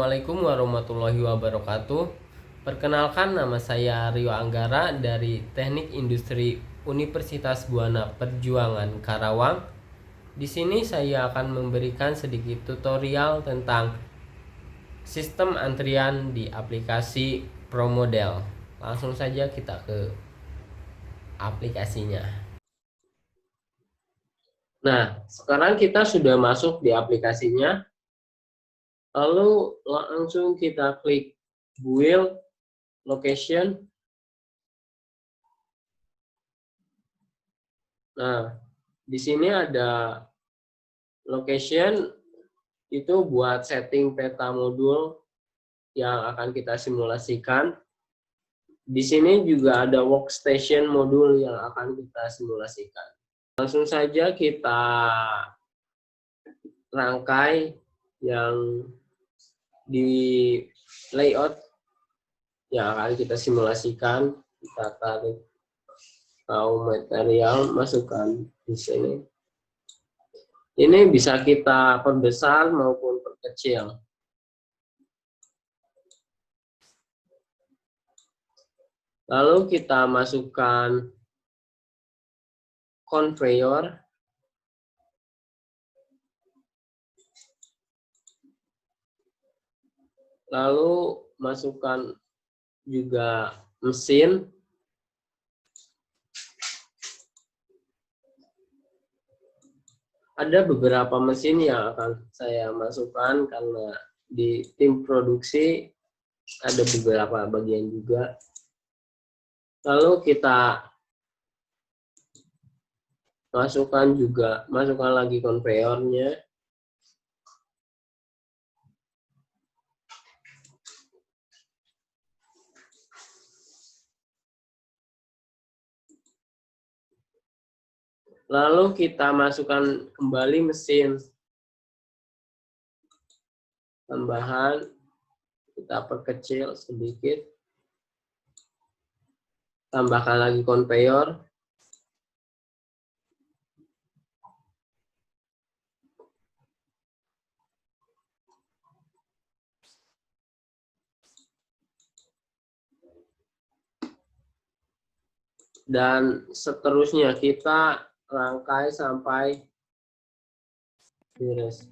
Assalamualaikum warahmatullahi wabarakatuh. Perkenalkan, nama saya Rio Anggara dari Teknik Industri Universitas Buana Perjuangan Karawang. Di sini saya akan memberikan sedikit tutorial tentang sistem antrian di aplikasi ProModel. Langsung saja kita ke aplikasinya. Nah, sekarang kita sudah masuk di aplikasinya. Lalu langsung kita klik build location. Nah, di sini ada location, itu buat setting peta modul yang akan kita simulasikan. Di sini juga ada workstation modul yang akan kita simulasikan. Langsung saja kita rangkai yang di layout yang akan kita simulasikan. Kita tarik material, masukkan di sini. Ini bisa kita perbesar maupun perkecil. Lalu kita masukkan conveyor. Lalu masukkan juga mesin. Ada beberapa mesin yang akan saya masukkan karena di tim produksi ada beberapa bagian juga. Lalu kita masukkan lagi konveyornya. Lalu kita masukkan kembali mesin tambahan, kita perkecil sedikit, tambahkan lagi konveyor. Dan seterusnya kita rangkai sampai beres.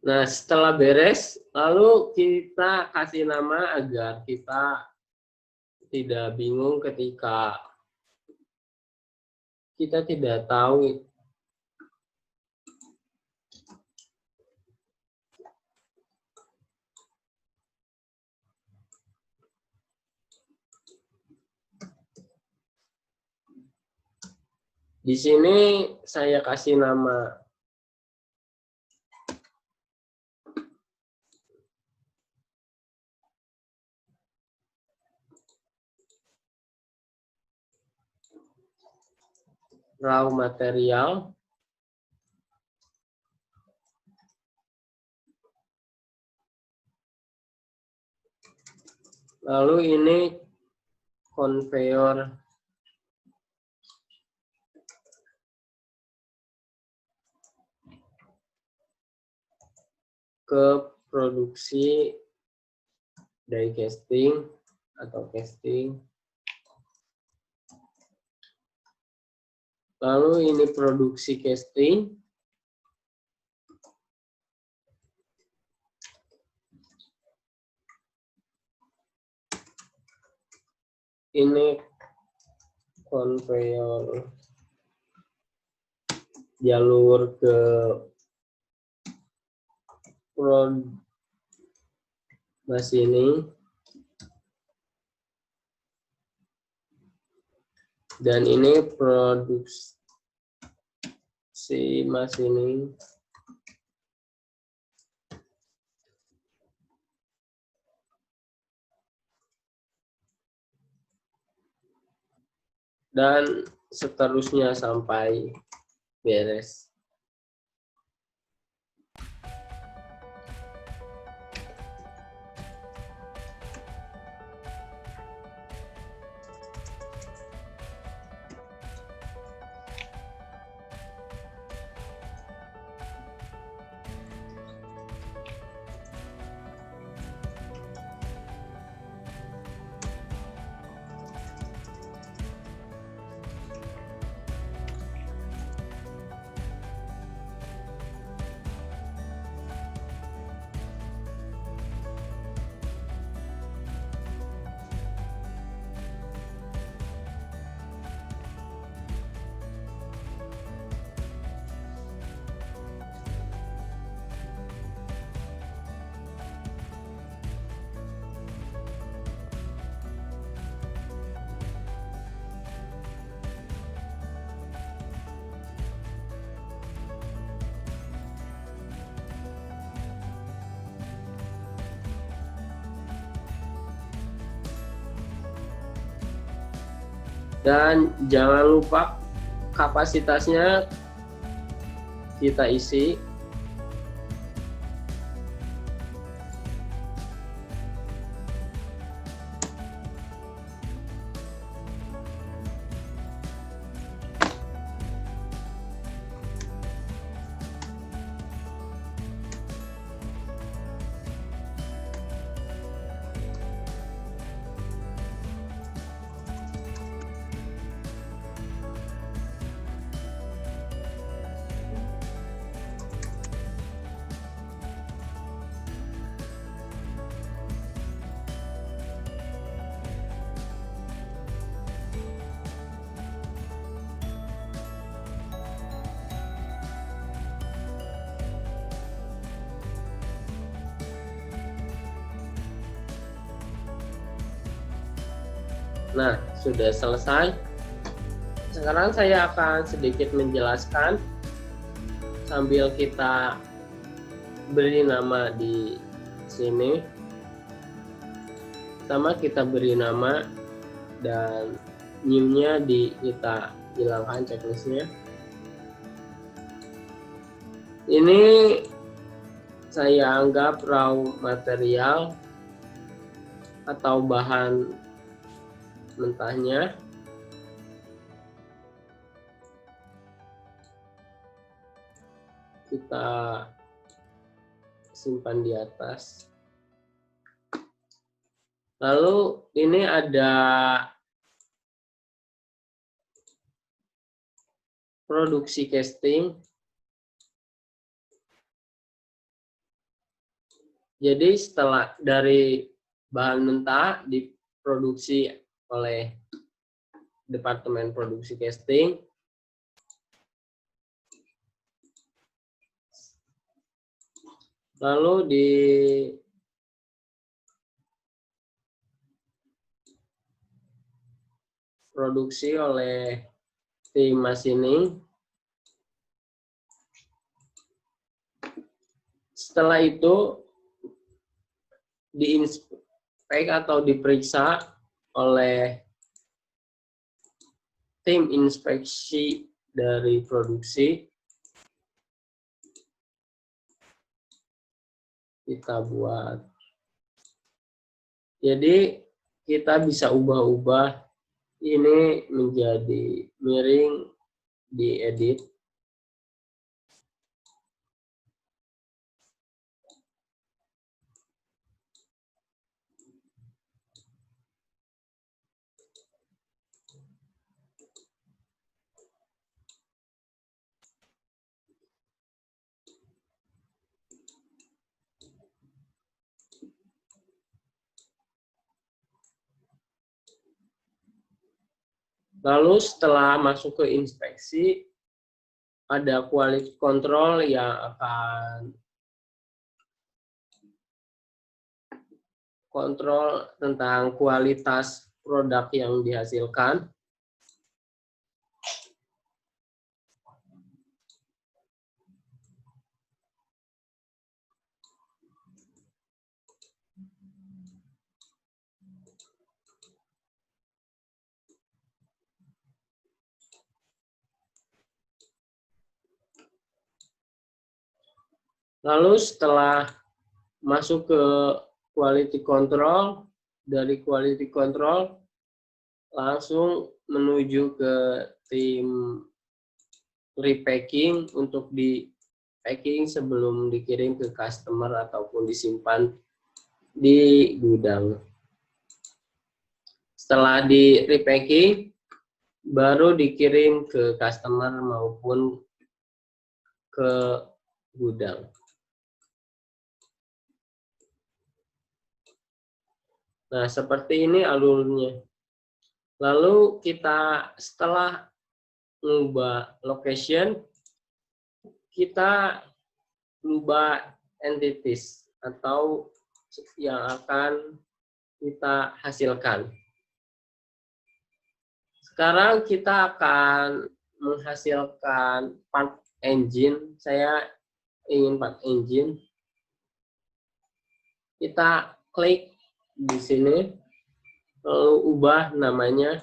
Nah, setelah beres, lalu kita kasih nama agar kita tidak bingung ketika kita tidak tahu di sini. Saya kasih nama raw material. Lalu ini conveyor ke produksi die casting atau casting. Lalu ini produksi casting. Ini konveyor jalur ke machining. Dan ini produksi machining. Dan seterusnya sampai beres. Dan jangan lupa kapasitasnya kita isi. Nah, sudah selesai. Sekarang saya akan sedikit menjelaskan sambil kita beri nama di sini. Pertama kita beri nama dan new-nya kita hilangkan checklistnya. Ini saya anggap raw material atau bahan mentahnya. Kita simpan di atas. Lalu ini ada produksi casting. Jadi setelah dari bahan mentah diproduksi oleh Departemen Produksi Casting, lalu diproduksi oleh tim machining. Setelah itu diinspek atau diperiksa oleh tim inspeksi dari produksi. Kita buat. Jadi kita bisa ubah-ubah ini menjadi miring, diedit. Lalu setelah masuk ke inspeksi, ada quality control yang akan kontrol tentang kualitas produk yang dihasilkan. Lalu setelah masuk ke quality control, dari quality control langsung menuju ke tim repacking untuk di packing sebelum dikirim ke customer ataupun disimpan di gudang. Setelah di repacking, baru dikirim ke customer maupun ke gudang. Nah, seperti ini alurnya. Lalu kita setelah mengubah location, kita mengubah entities atau yang akan kita hasilkan. Sekarang kita akan menghasilkan part engine. Saya ingin part engine. Kita klik di sini, lalu ubah namanya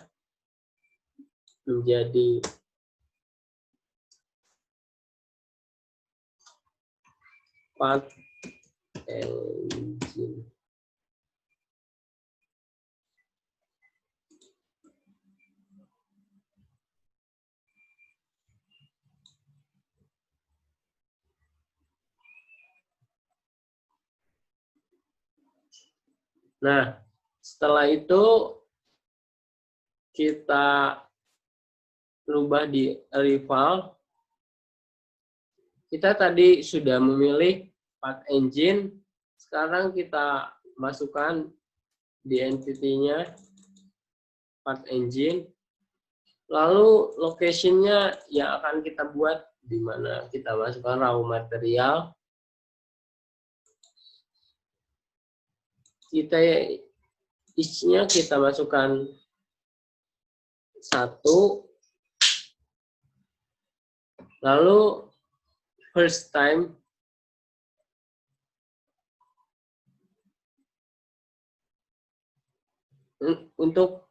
menjadi part engine. Nah, setelah itu kita rubah di rival. Kita tadi sudah memilih part engine, sekarang kita masukkan di entity-nya part engine, lalu location-nya yang akan kita buat, di mana kita masukkan raw material. Isinya kita masukkan 1, lalu first time untuk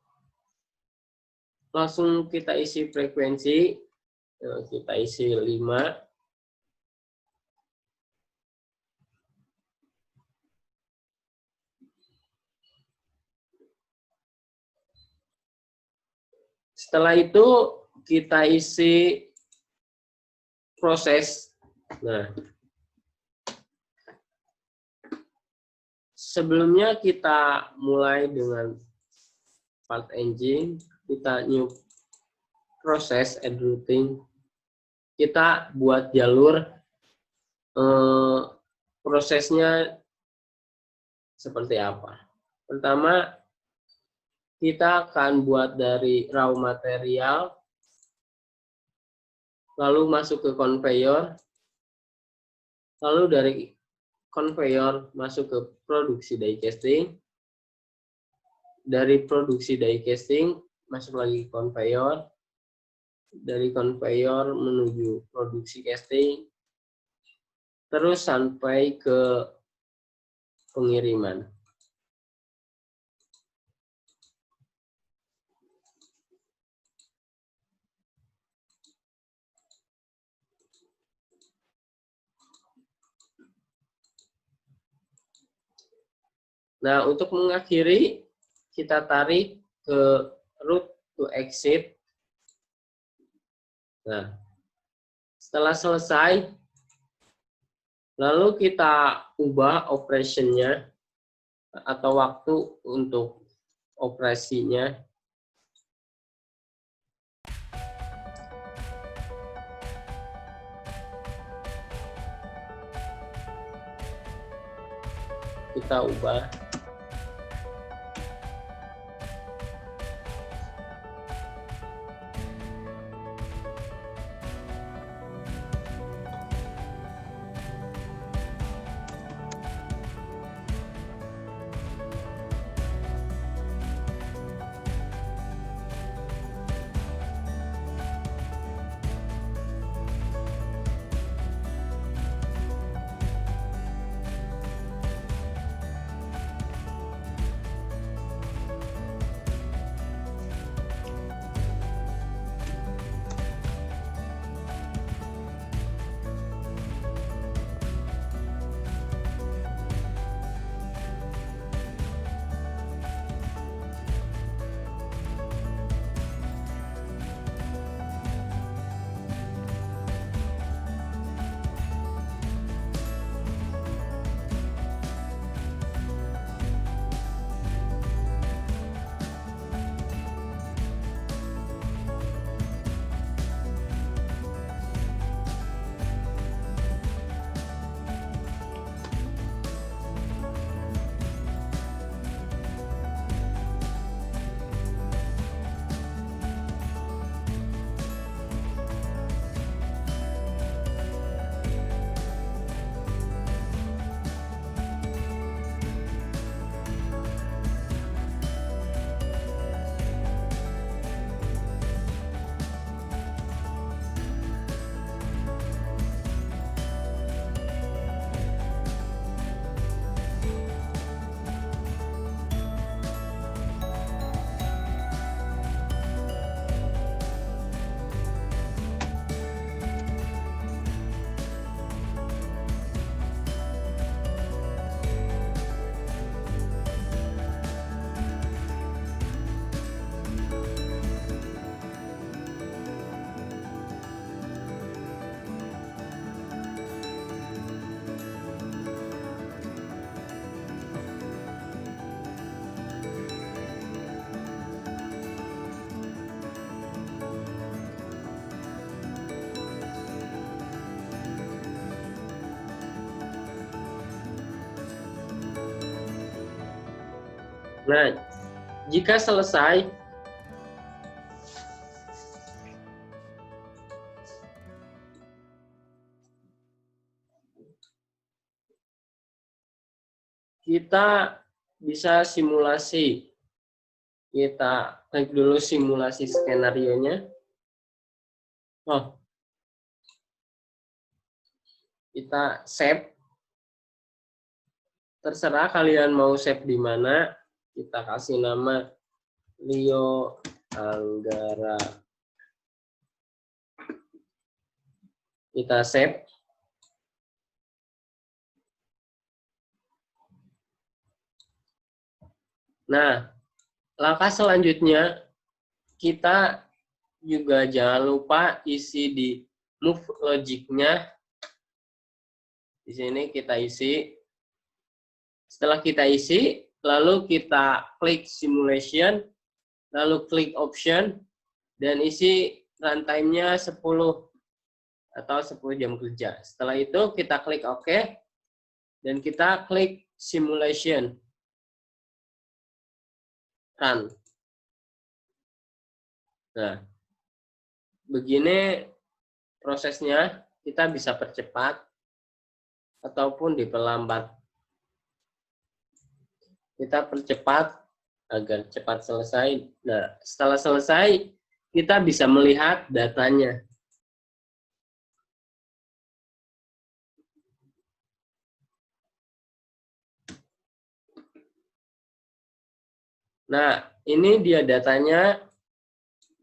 langsung kita isi frekuensi, kita isi 5. Setelah itu kita isi proses. Nah, sebelumnya kita mulai dengan part engine, kita new proses add routing. Kita buat jalur prosesnya seperti apa. Pertama, kita akan buat dari raw material, lalu masuk ke conveyor, lalu dari conveyor masuk ke produksi die casting, dari produksi die casting masuk lagi ke conveyor, dari conveyor menuju produksi casting, terus sampai ke pengiriman. Nah, untuk mengakhiri, kita tarik ke route to exit. Nah, setelah selesai, lalu kita ubah operasinya atau waktu untuk operasinya. Kita ubah. Nah, jika selesai, kita bisa simulasi. Kita klik dulu simulasi skenario-nya. Oh, kita save. Terserah kalian mau save di mana. Kita kasih nama Rio Anggara. Kita save. Nah, langkah selanjutnya kita juga jangan lupa isi di move logic-nya. Di sini kita isi. Setelah kita isi, lalu kita klik simulation, lalu klik option, dan isi runtime-nya 10 atau 10 jam kerja. Setelah itu kita klik OK, dan kita klik simulation. Run. Nah, begini prosesnya, kita bisa percepat ataupun diperlambat. Kita percepat agar cepat selesai. Nah, setelah selesai, kita bisa melihat datanya. Nah, ini dia datanya,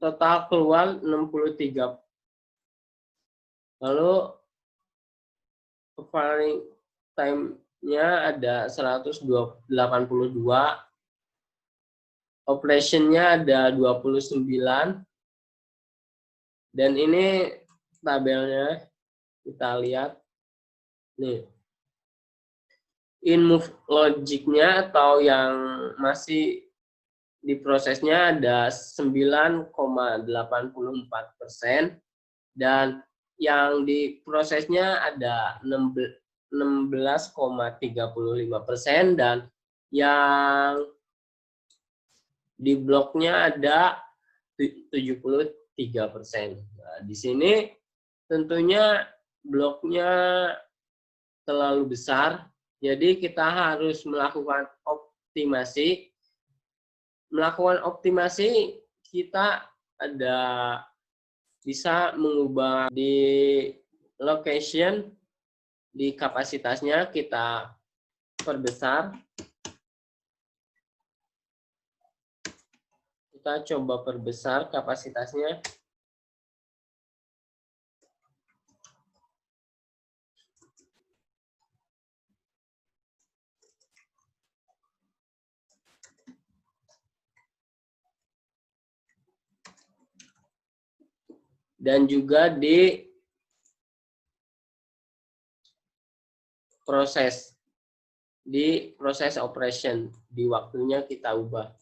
total keluar 63. Lalu offering time-nya ada 182, operation-nya ada 29, dan ini tabelnya kita lihat. Nih, in move logic-nya atau yang masih di prosesnya ada 9,84%, dan yang di prosesnya ada 16,35%, dan yang di bloknya ada 73%. Nah, di sini tentunya bloknya terlalu besar, jadi kita harus melakukan optimasi. Melakukan optimasi, kita ada bisa mengubah di location, di kapasitasnya kita perbesar. Kita coba perbesar kapasitasnya. Dan juga di proses operation, di waktunya kita ubah.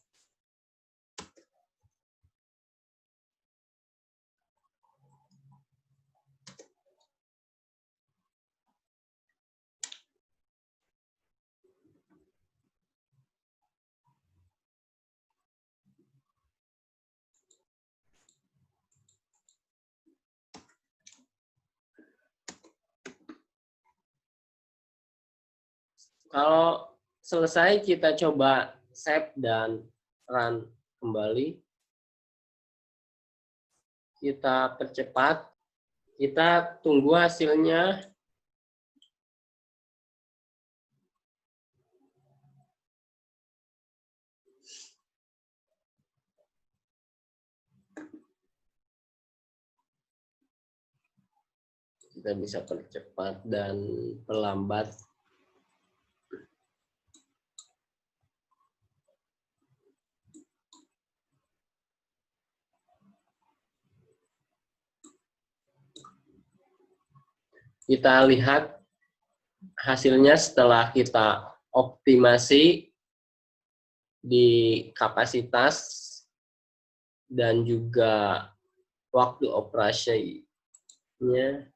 Kalau selesai, kita coba save dan run kembali. Kita percepat, kita tunggu hasilnya. Kita bisa percepat dan perlambat. Kita lihat hasilnya setelah kita optimasi di kapasitas dan juga waktu operasinya.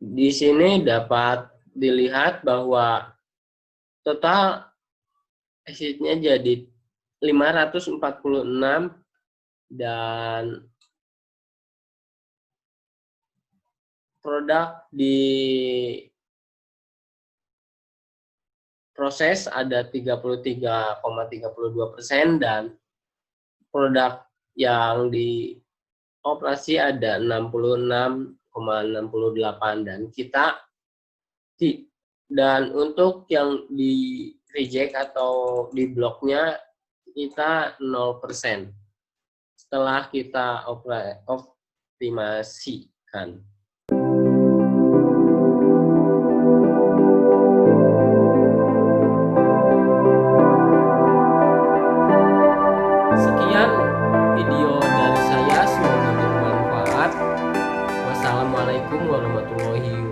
Di sini dapat dilihat bahwa total exitnya jadi 546 dan produk di proses ada 33,32% dan produk yang di operasi ada 66,68 dan untuk yang di reject atau di bloknya kita 0% setelah kita optimasikan. Sekian video dari saya, semoga bermanfaat. Wassalamualaikum warahmatullahi wabarakatuh.